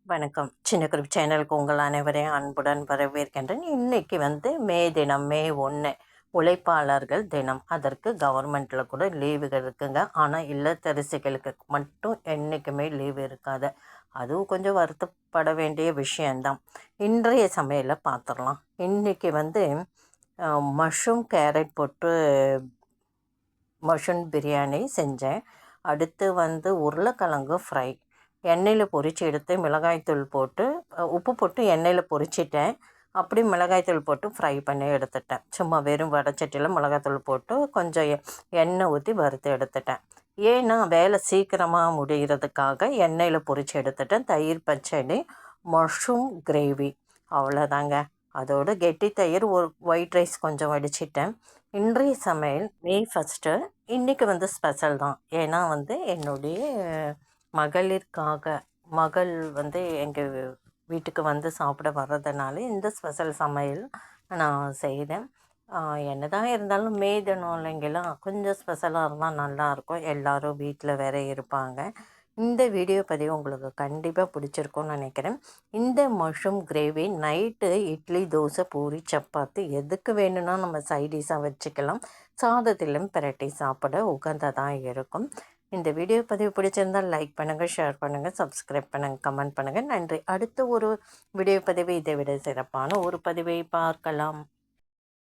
வணக்கம். சின்ன குரூப் சேனலுக்கு உங்கள் அனைவரையும் அன்புடன் வரவேற்கின்றேன். இன்னைக்கு மே தினம், மே 1 உழைப்பாளர்கள் தினம். அதற்கு கவர்மெண்ட்டில் கூட லீவுகள் இருக்குங்க. ஆனால் இல்லத்தரசிகளுக்கு மட்டும் என்றைக்குமே லீவு இருக்காது. அதுவும் கொஞ்சம் வருத்தப்பட வேண்டிய விஷயந்தான். இன்றைய சமையலை பார்த்துடலாம். இன்றைக்கி மஷ்ரூம் கேரட் போட்டு மஷ்ரூம் பிரியாணி செஞ்சேன். அடுத்து உருளைக்கிழங்கு ஃப்ரை எண்ணெயில் பொரித்து எடுத்து மிளகாய்த்தூள் போட்டு உப்பு போட்டு எண்ணெயில் பொரிச்சிட்டேன். அப்படி மிளகாய்த்தூள் போட்டு ஃப்ரை பண்ணி எடுத்துட்டேன். சும்மா வெறும் வடைச்சட்டியில் மிளகாய்த்தூள் போட்டு கொஞ்சம் எண்ணெய் ஊற்றி வறுத்து எடுத்துட்டேன். ஏன்னா வேலை சீக்கிரமாக முடிகிறதுக்காக எண்ணெயில் பொரித்து எடுத்துட்டேன். தயிர் பச்சடி, மஷ்ரூம் கிரேவி, அவ்வளோதாங்க. அதோடு கெட்டி தயிர், ஒரு ஒயிட் ரைஸ் கொஞ்சம் வடிச்சிட்டேன். இன்றைய சமையல் மே 1. இன்றைக்கி ஸ்பெஷல் தான். ஏன்னா என்னுடைய மகளிர்க்காக மகள் எங்கள் வீட்டுக்கு சாப்பிட வர்றதுனால இந்த ஸ்பெஷல் சமையல் நான் செய்தேன். என்ன தான் இருந்தாலும் மே தினம் இல்லைங்களா, கொஞ்சம் ஸ்பெஷலாக இருந்தால் நல்லாயிருக்கும். எல்லோரும் வீட்டில் வேற இருப்பாங்க. இந்த வீடியோ பதிவு உங்களுக்கு கண்டிப்பாக பிடிச்சிருக்கும்னு நினைக்கிறேன். இந்த mushroom gravy night idli, dosa, puri, chapati எதுக்கு வேணும்னா நம்ம சைடிஷாக வச்சுக்கலாம். சாதத்திலும் பிரட்டி சாப்பிட உகந்ததாக இருக்கும். இந்த வீடியோ பதிவு பிடிச்சிருந்தால் லைக் பண்ணுங்கள், ஷேர் பண்ணுங்கள், சப்ஸ்கிரைப் பண்ணுங்கள், கமெண்ட் பண்ணுங்கள். நன்றி. அடுத்த ஒரு வீடியோ பதிவு இதை விட சிறப்பான ஒரு பதிவை பார்க்கலாம்.